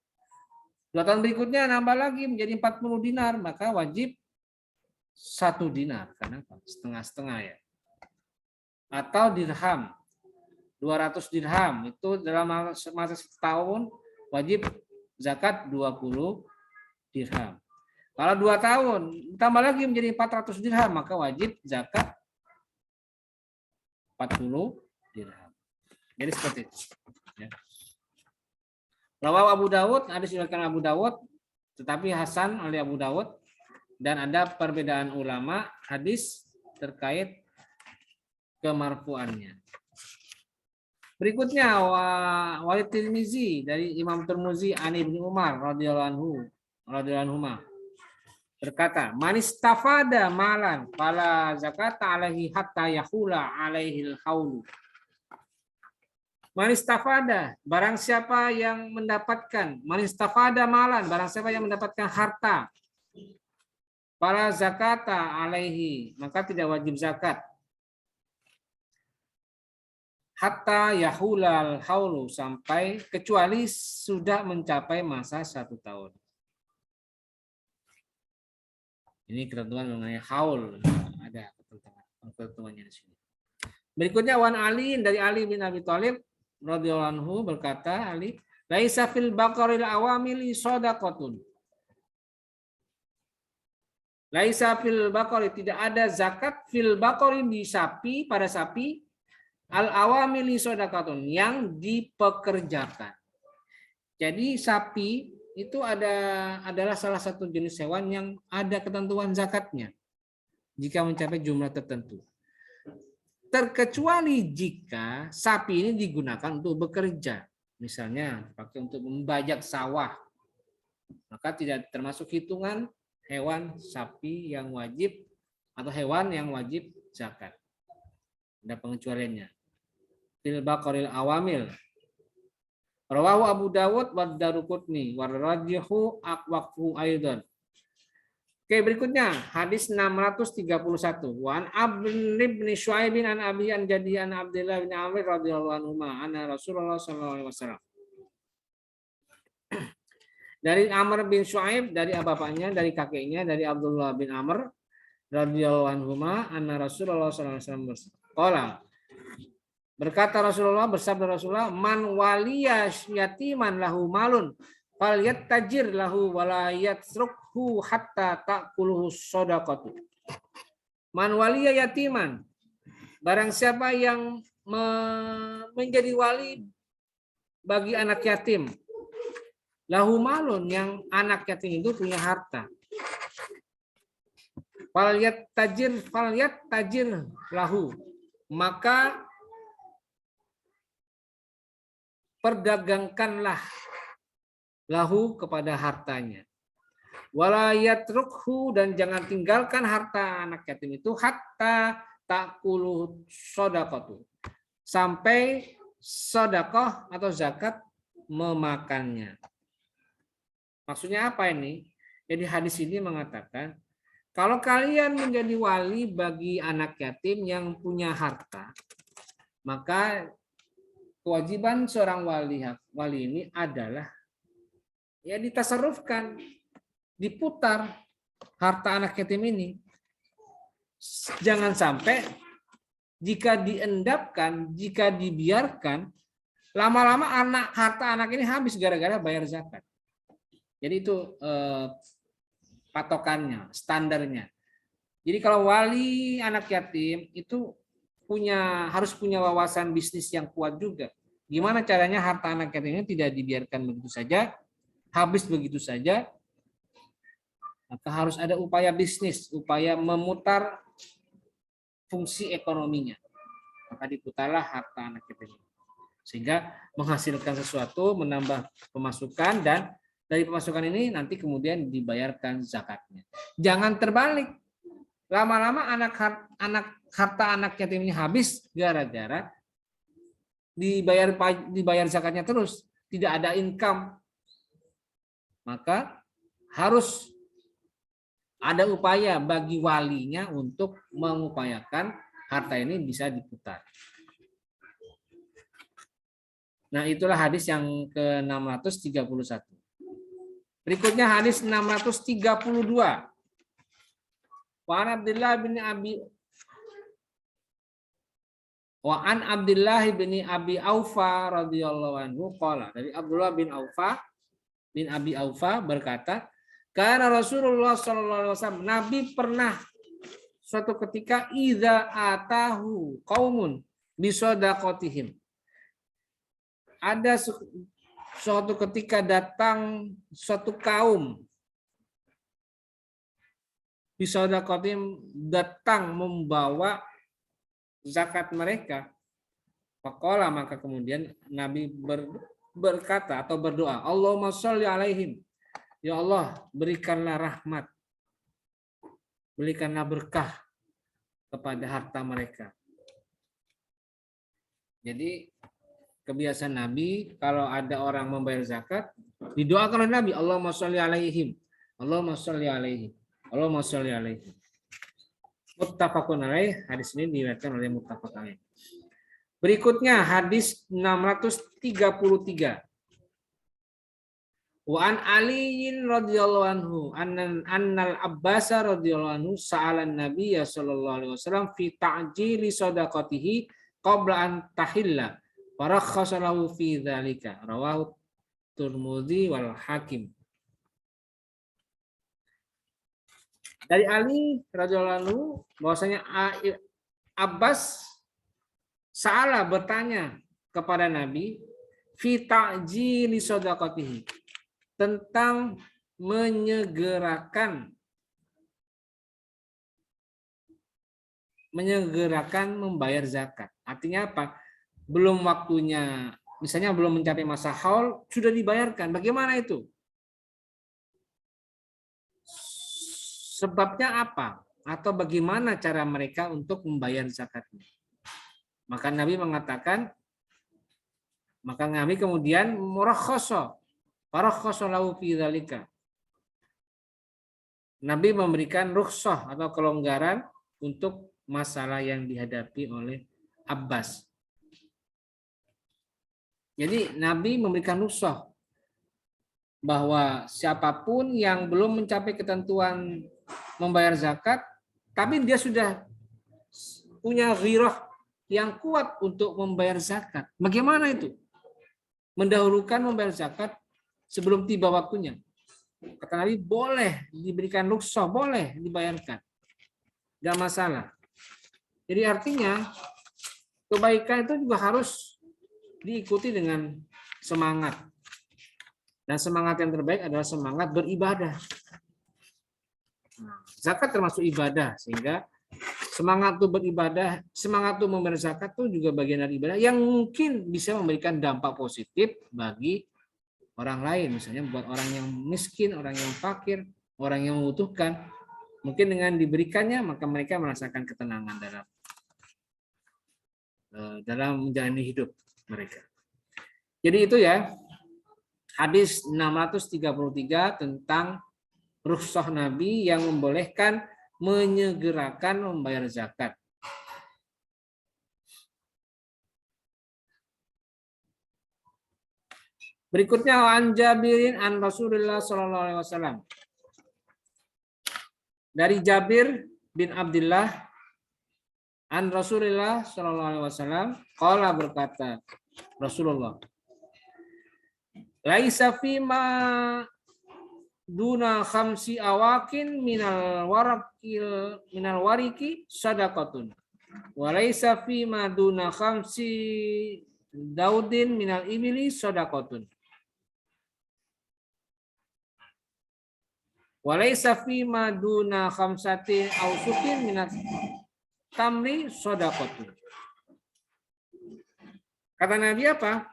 2 tahun berikutnya nambah lagi menjadi 40 dinar, maka wajib 1 dinar. Karena setengah-setengah ya. Atau dirham, 200 dirham, itu dalam masa setahun wajib zakat 20 dirham. Kalau 2 tahun tambah lagi menjadi 400 dirham, maka wajib zakat 40 dirham. Jadi seperti itu. Ya. Rawahu Abu Dawud, hadis diriwayatkan Abu Dawud, tetapi hasan oleh Abu Dawud, dan ada perbedaan ulama hadis terkait kemarfuannya. Berikutnya Walid Tirmizi, dari Imam Tirmizi an Ibnu Umar radhiyallahu anhu. berkata, manistafada malan fala zakata alaihi hatta yahula alaihil haulu. Manistafada, barang siapa yang mendapatkan, manistafada malan, barang siapa yang mendapatkan harta, fala zakata alaihi, maka tidak wajib zakat. Hatta yahulal haulu, sampai kecuali sudah mencapai masa 1 tahun. Ini ketentuan mengenai haul, ada ketentuannya di sini. Berikutnya wan Ali, dari Ali bin Abi Thalib radhiyallahu anhu, berkata Ali, laisa fil baqaril awamili shadaqatun. Laisa fil baqari, tidak ada zakat fil baqari, di sapi, pada sapi, al awamili shadaqatun, yang dipekerjakan. Jadi sapi itu adalah salah satu jenis hewan yang ada ketentuan zakatnya jika mencapai jumlah tertentu. Terkecuali jika sapi ini digunakan untuk bekerja, misalnya pakai untuk membajak sawah, maka tidak termasuk hitungan hewan sapi yang wajib atau hewan yang wajib zakat. Ada pengecualiannya. Fil baqaril awamil. Rawahu Abu Dawud wa Daruqutni wa rajihu aqwaqu aidan. Oke, berikutnya hadis 631. Wa an Abd bin Syuaib an Abi an Jadi an Abdullah bin Amr radhiyallahu anhu anna Rasulullah sallallahu alaihi wasallam. Dari Amr bin Syuaib, dari bapaknya, dari kakeknya, dari Abdullah bin Amr radhiyallahu anhu anna Rasulullah sallallahu alaihi wasallam. Berkata Rasulullah, bersabda Rasulullah, man waliya yatiman lahu malun fal yattajir lahu wala yatrukhu hatta ta'kuluhu shadaqatu. Man waliya yatiman, barang siapa yang menjadi wali bagi anak yatim, lahu malun, yang anak yatim itu punya harta, fal yattajir lahu, maka perdagangkanlah lahu, kepada hartanya. Wala yatrukhu, dan jangan tinggalkan harta anak yatim itu, hatta ta'kulu shadaqatu, sampai sedekah atau zakat memakannya. Maksudnya apa ini? Jadi hadis ini mengatakan, kalau kalian menjadi wali bagi anak yatim yang punya harta, maka kewajiban seorang wali ini adalah ya ditasarrufkan, diputar harta anak yatim ini. Jangan sampai jika diendapkan, jika dibiarkan, lama-lama harta anak ini habis gara-gara bayar zakat. Jadi itu patokannya, standarnya. Jadi kalau wali anak yatim itu harus punya wawasan bisnis yang kuat juga. Gimana caranya harta anak yatim ini tidak dibiarkan begitu saja, habis begitu saja. Maka harus ada upaya bisnis, upaya memutar fungsi ekonominya. Maka diputarlah harta anak yatim ini, sehingga menghasilkan sesuatu, menambah pemasukan, dan dari pemasukan ini nanti kemudian dibayarkan zakatnya. Jangan terbalik. Lama-lama harta anak yatim ini habis gara-gara dibayar zakatnya terus, tidak ada income. Maka harus ada upaya bagi walinya untuk mengupayakan harta ini bisa diputar. Nah, itulah hadis yang ke-631. Berikutnya hadis 632. Wa an Abdullah bin Abi Aufa radhiyallahu anhu qala, dari Abdullah bin Abi Aufa berkata, karena Rasulullah sallallahu alaihi wasallam, Nabi pernah suatu ketika idza atahu qaumun bi shadaqatihim. Ada suatu ketika datang suatu kaum bisadaqatim, datang membawa zakat mereka. Faqala, maka kemudian Nabi berkata atau berdoa, Allahumma sholli alaihim, ya Allah berikanlah rahmat berikanlah berkah kepada harta mereka. Jadi kebiasaan Nabi kalau ada orang membayar zakat, didoakan oleh Nabi, Allahumma sholli alaihim, Allahumma sholli alaihim, Allahumma sholli alaihim. Muttafaqun alaih, hadis ini diriwayatkan oleh muttafaq alaih. Berikutnya hadis 633. Wa an Aliin radhiyallahu anhu annal Abbas radhiyallahu anhu sa'alan Nabiy sallallahu alaihi wasallam fi ta'jili shadaqatihi qabla an tahilla farakhasa lahu fi dzalika rawahu Tirmidzi wal Hakim. Dari Ali radhiyallahu anhu bahwasanya Abbas Sa'ala bertanya kepada Nabi fi ta'jili shadaqatihi tentang menyegerakan membayar zakat. Artinya apa? Belum waktunya, misalnya belum mencapai masa haul sudah dibayarkan. Bagaimana itu? Sebabnya apa? Atau bagaimana cara mereka untuk membayar zakatnya? Maka Nabi mengatakan, maka Nabi kemudian murakhasa lahu fi dzalika. Nabi memberikan rukhsah atau kelonggaran untuk masalah yang dihadapi oleh Abbas. Jadi Nabi memberikan rukhsah bahwa siapapun yang belum mencapai ketentuan membayar zakat, tapi dia sudah punya ghirah yang kuat untuk membayar zakat. Bagaimana itu? Mendahulukan membayar zakat sebelum tiba waktunya. Kata Nabi, boleh diberikan rukhsah, boleh dibayarkan. Enggak masalah. Jadi artinya kebaikan itu juga harus diikuti dengan semangat. Dan semangat yang terbaik adalah semangat beribadah. Nah, zakat termasuk ibadah, sehingga semangat itu beribadah, semangat itu membayar zakat itu juga bagian dari ibadah yang mungkin bisa memberikan dampak positif bagi orang lain, misalnya buat orang yang miskin, orang yang fakir, orang yang membutuhkan, mungkin dengan diberikannya maka mereka merasakan ketenangan dalam menjalani hidup mereka. Jadi itu ya hadis 633 tentang rukhsah Nabi yang membolehkan menyegerakan membayar zakat. Berikutnya an Jabirin an Rasulullah sallallahu alaihi wasallam. Dari Jabir bin Abdullah an Rasulullah sallallahu alaihi wasallam qala berkata Rasulullah, laisa fima duna khamsi awakin minal wariki sadaqatun wa laisa fima duna khamsi daudin minal ibili sadaqatun. Walaysa fi ma duna khamsati ausukin minat tamri shadaqatun. Kata Nabi apa?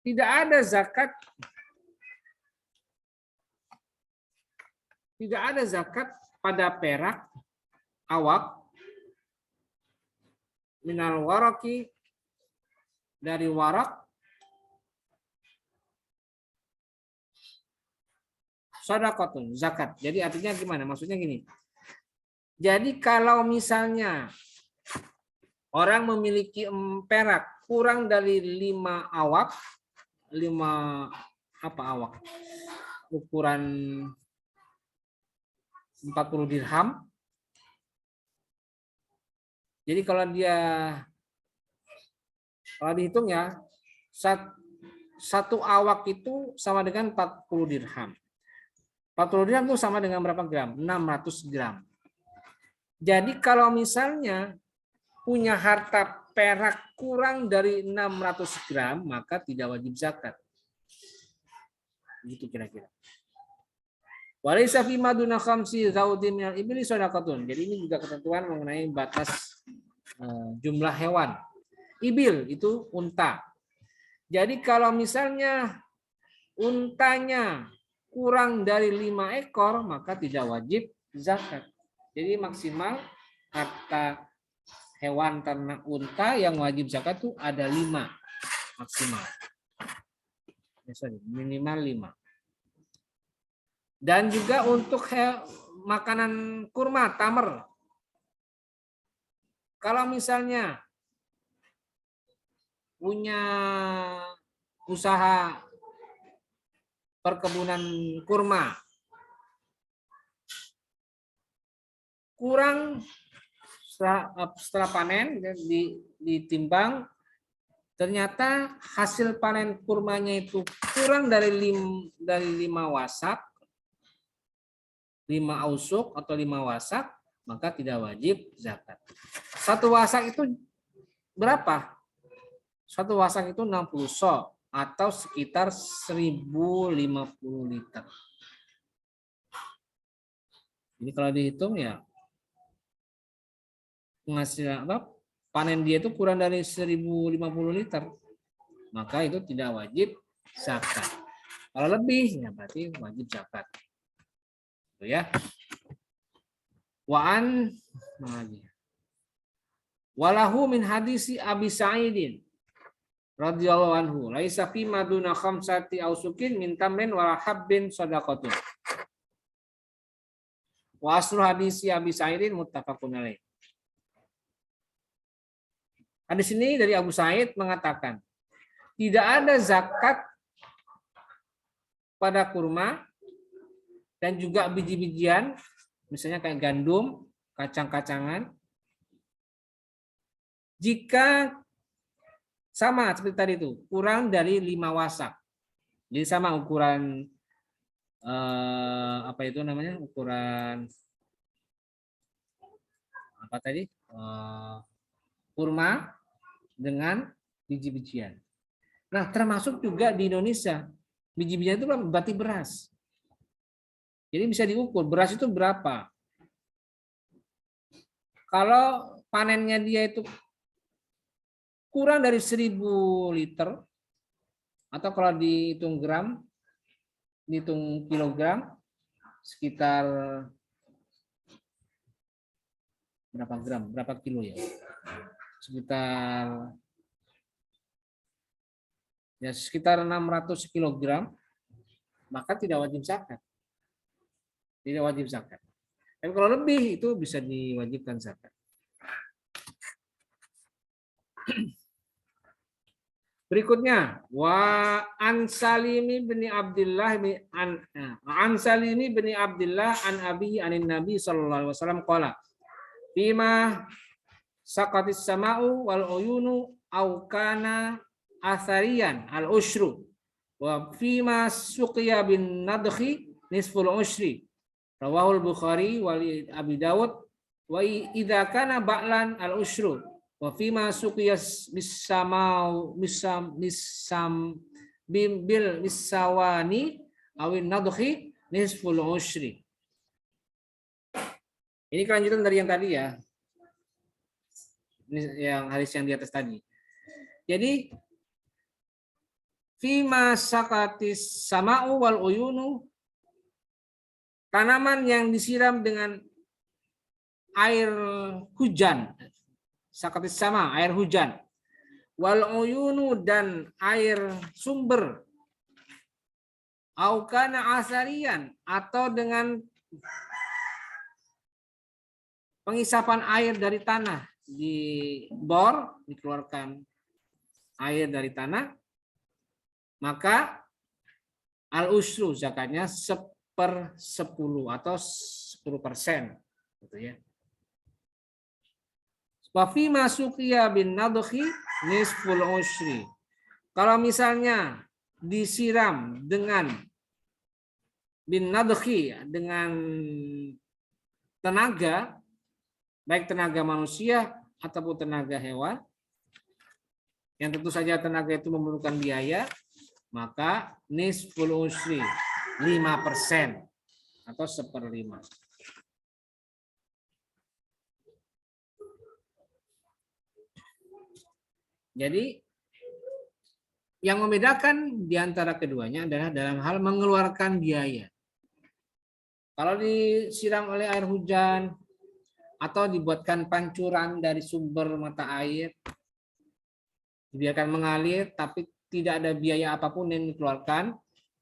Tidak ada zakat pada perak awak minal waraki dari warak sadaqatun, zakat. Jadi artinya gimana? Maksudnya gini. Jadi kalau misalnya orang memiliki perak kurang dari 5 awak, 5 awak? Ukuran 40 dirham. Jadi kalau dihitung ya, satu awak itu sama dengan 40 dirham. 40 dirham itu sama dengan berapa gram? 600 gram. Jadi kalau misalnya punya harta perak kurang dari 600 gram, maka tidak wajib zakat. Gitu kira-kira. Walaysa fi maduna khamsi zaudin minal ibli shadaqatun. Jadi ini juga ketentuan mengenai batas jumlah hewan. Ibil itu unta. Jadi kalau misalnya untanya kurang dari 5 ekor, maka tidak wajib zakat. Jadi maksimal kata hewan ternak unta yang wajib zakat itu ada 5 maksimal. Minimal 5. Dan juga untuk makanan kurma, tamer. Kalau misalnya punya usaha perkebunan kurma, kurang setelah panen ditimbang, ternyata hasil panen kurmanya itu kurang dari 5 wasak, 5 ausuk atau 5 wasak, maka tidak wajib zakat. 1 wasak itu berapa? 1 wasak itu 60 sok atau sekitar 1050 liter. Ini kalau dihitung ya penghasilan panen dia itu kurang dari 1050 liter, maka itu tidak wajib zakat. Kalau lebih ya berarti wajib zakat. Itu ya. Walahu min hadisi Abi Sa'idin radhiyallahu anhu laisa fi maduna khamsati ausukin min tamrin wala habbin shadaqatun. Wa aslu hadisi Abi Sa'idin muttafaqun alaih. Hadis ini dari Abu Sa'id mengatakan tidak ada zakat pada kurma dan juga biji-bijian, misalnya kayak gandum, kacang-kacangan, jika sama seperti tadi itu, kurang dari 5 wasak. Jadi sama ukuran apa itu namanya? Ukuran apa tadi? Kurma dengan biji-bijian. Nah, termasuk juga di Indonesia, biji-bijian itu berarti beras. Jadi bisa diukur beras itu berapa. Kalau panennya dia itu kurang dari 1000 liter, atau kalau dihitung gram, dihitung kilogram, sekitar berapa gram, berapa kilo ya? Sekitar 600 kilogram, maka tidak wajib zakat. Tidak wajib zakat. Tapi kalau lebih itu bisa diwajibkan zakat. Berikutnya, wa an Salimi bin Abdullah an Salimi bin Abdullah an Abi anin Nabi sallallahu alaihi wasallam qala bima saqatis sama'u wal uyunu au kana athariyan al ushru wa fima suqiya bin nadhi nisful ushri rawahul Bukhari wal Abi Dawud wa idza kana ba'lan al ushru wa fima suqiyas bisamau bil misawani awin nadhi nisful ushri. Ini kelanjutan dari yang tadi ya. Ini yang hadis yang di atas tadi. Jadi fima sakatis sama'u wal uyunu, tanaman yang disiram dengan air hujan, sakatis sama air hujan, wal uyunu dan air sumber, aukana asarian atau dengan pengisapan air dari tanah, di bor dikeluarkan air dari tanah, maka al usru zakatnya 1/10 atau 10%, gitu ya. Wa fi masuqiya bin nadhi nisful usri. Kalau misalnya disiram dengan bin nadhi, dengan tenaga, baik tenaga manusia ataupun tenaga hewan, yang tentu saja tenaga itu memerlukan biaya, maka nisful usri 5% atau 1/5. Jadi Yang membedakan di antara keduanya adalah dalam hal mengeluarkan biaya. Kalau disiram oleh air hujan atau dibuatkan pancuran dari sumber mata air, dibiarkan mengalir tapi tidak ada biaya apapun yang dikeluarkan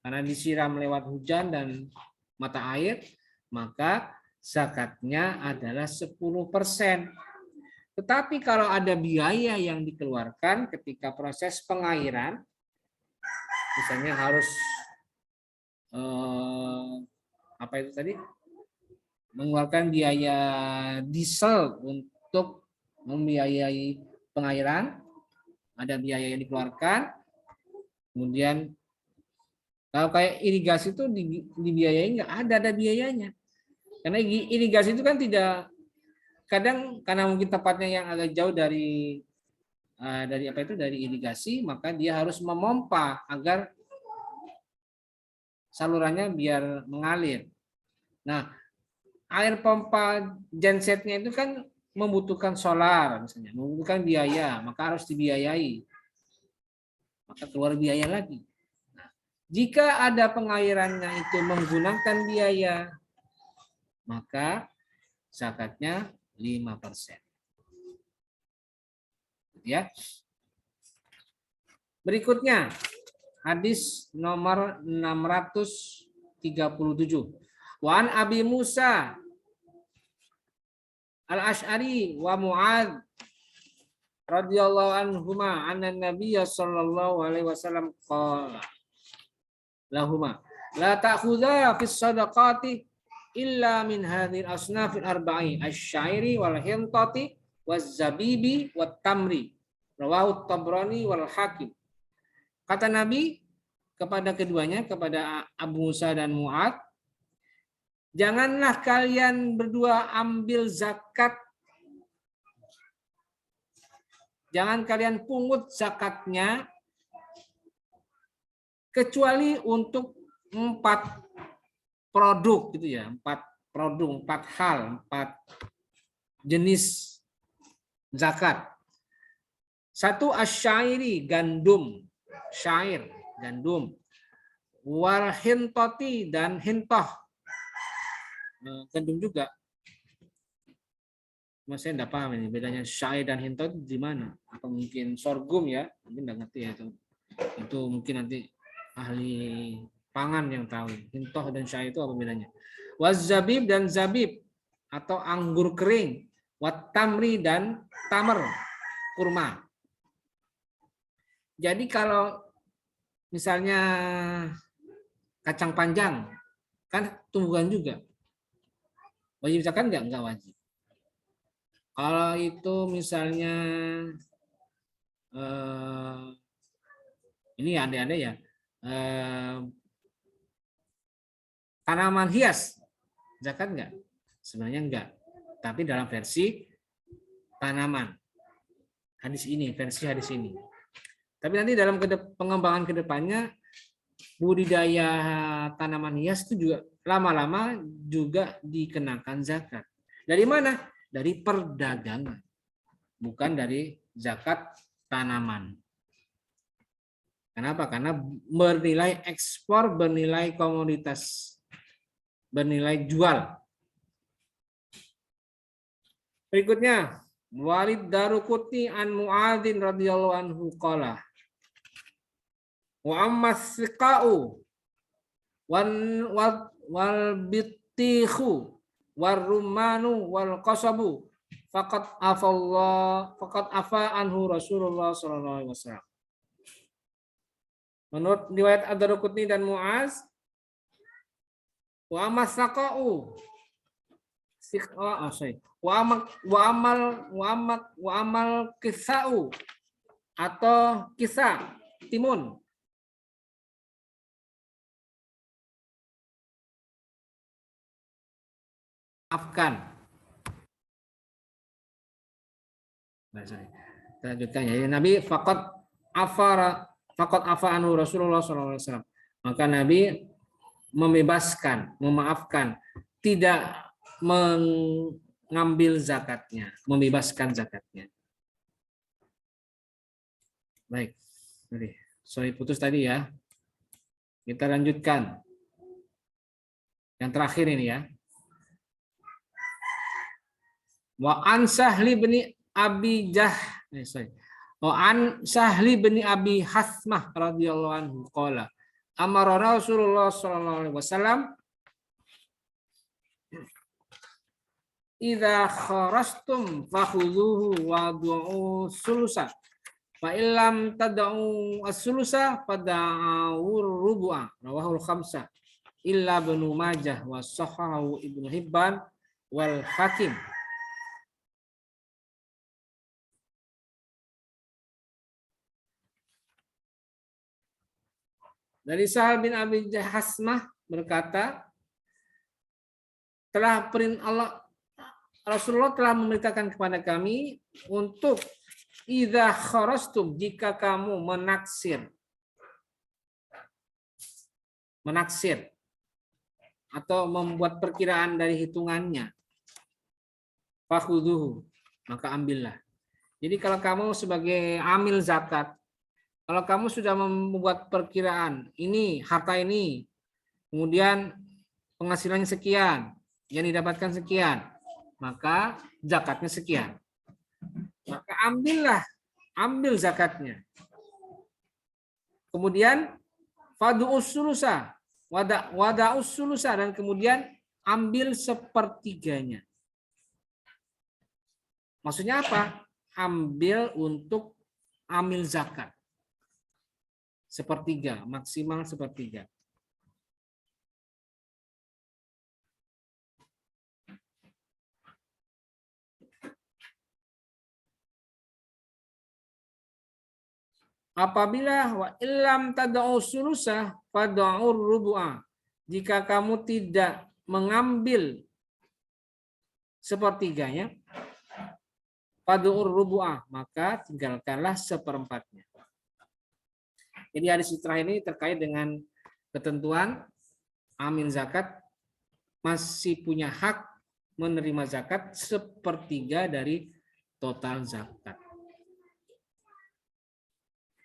karena disiram lewat hujan dan mata air, maka zakatnya adalah 10%. Tetapi kalau ada biaya yang dikeluarkan ketika proses pengairan, misalnya harus apa itu tadi, mengeluarkan biaya diesel untuk membiayai pengairan, ada biaya yang dikeluarkan. Kemudian kalau kayak irigasi itu dibiayai nggak ada biayanya, karena irigasi itu kan tidak, kadang karena mungkin tempatnya yang agak jauh dari apa itu, dari irigasi, maka dia harus memompa agar salurannya biar mengalir. Nah, air pompa gensetnya itu kan membutuhkan solar misalnya, membutuhkan biaya, maka harus dibiayai. Maka keluar biaya lagi. Nah, jika ada pengairannya itu menggunakan biaya, maka zakatnya 5%. Ya. Berikutnya, hadis nomor 637. Wa an Abi Musa Al-Asy'ari wa Mu'adz radhiyallahu anhuma anna Nabiy sallallahu alaihi wasallam qala lahuma la ta'khudha fis sadaqati illa min hadhil asnafil arba'i asy-syairi wal hintati waz zabibi wat tamri rawahu Tabrani wal Hakim. Kata Nabi kepada keduanya, kepada Abu Musa dan Mu'adz, janganlah kalian berdua ambil zakat, jangan kalian pungut zakatnya kecuali untuk 4 produk gitu ya, 4 produk, 4 hal, 4 jenis zakat. 1 asyairi, gandum, syair, gandum. Wal hintoti, dan hintoh, gandum juga. Mas saya enggak paham ini bedanya syair dan hintoh di mana? Apa mungkin sorghum ya? Mungkin enggak ngerti ya itu. Itu mungkin nanti ahli pangan yang tahu. Hintoh dan syair itu apa bedanya? Wazabib dan zabib atau anggur kering. Wat tamri dan tamar, kurma. Jadi kalau misalnya kacang panjang kan tumbuhan juga, wajib zakat enggak? Enggak wajib. Kalau itu misalnya ini ada ya, tanaman hias, zakat enggak? Sebenarnya enggak. Tapi dalam versi tanaman. Hadis ini, versi hadis ini. Tapi nanti dalam pengembangan kedepannya, budidaya tanaman hias itu juga lama-lama juga dikenakan zakat. Dari mana? Dari perdagangan, bukan dari zakat tanaman. Kenapa? Karena bernilai ekspor, bernilai komoditas, bernilai jual. Berikutnya, Walid Daruqutni an Mu'adzin radhiyallahu anhu qala wa ammas siqa'u wal bittihu war rumanu wal qasabu faqad afa anhu Rasulullah sallallahu alaihi wasallam. Menurut riwayat Ad-Daruqutni dan Mu'adz, wa ammas siqa'u wa amal kisau atau kisah timun. Maafkan. Kita lanjutkan ya. Nabi faqad afa anhu Rasulullah SAW. Maka Nabi membebaskan, memaafkan, tidak mengambil zakatnya, membebaskan zakatnya. Baik. Sorry putus tadi ya. Kita lanjutkan. Yang terakhir ini ya. Wa an Sahli bin Abi Wa an Sahli bin Abi Hasmah radhiyallahu anhu qala amara Rasulullah sallallahu alaihi wasallam idza kharastum fakhudhuhu wa du'u sulusa fa illam tad'u as-sulusa fad'u rubu'a rawahul khamsah illa Ibnu Majah wa sahahu Ibnu Hibban wal Hakim. Dari Sahal bin Abi Hasmah berkata, Rasulullah telah memerintahkan kepada kami untuk idza kharastum, jika kamu menaksir atau membuat perkiraan dari hitungannya, fakhudhuhu, maka ambillah. Jadi kalau kamu sebagai amil zakat, kalau kamu sudah membuat perkiraan, ini harta ini, kemudian penghasilannya sekian, yang didapatkan sekian, maka zakatnya sekian. Maka ambil zakatnya. Kemudian fadu'us sulusa, wada'us sulusa, dan kemudian ambil sepertiganya. Maksudnya apa? Ambil untuk amil zakat. Sepertiga, maksimal sepertiga. Apabila wa illam tad'u sulusa fad'ur rubu'a. Jika kamu tidak mengambil sepertiganya, fad'ur rubu'a, maka tinggalkanlah seperempatnya. Jadi hadis terakhir ini terkait dengan ketentuan amil zakat masih punya hak menerima zakat sepertiga dari total zakat.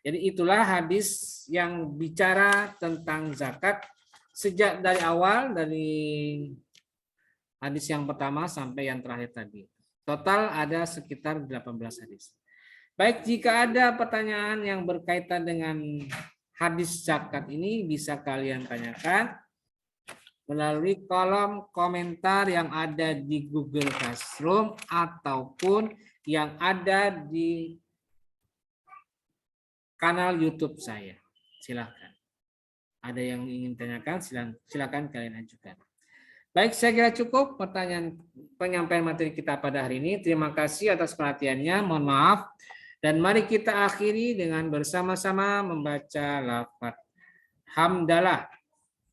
Jadi itulah hadis yang bicara tentang zakat sejak dari awal, dari hadis yang pertama sampai yang terakhir tadi. Total ada sekitar 18 hadis. Baik, jika ada pertanyaan yang berkaitan dengan hadis zakat ini bisa kalian tanyakan melalui kolom komentar yang ada di Google Classroom ataupun yang ada di kanal YouTube saya. Silakan. Ada yang ingin tanyakan, silakan kalian ajukan. Baik, saya kira cukup pertanyaan penyampaian materi kita pada hari ini. Terima kasih atas perhatiannya. Mohon maaf. Dan mari kita akhiri dengan bersama-sama membaca lafaz hamdalah.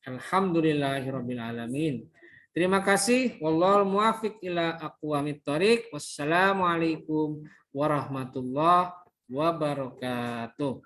Alhamdulillahirabbil alamin. Terima kasih. Wallahul muwaffiq ila aqwamit thoriq. Wassalamualaikum warahmatullahi wabarakatuh.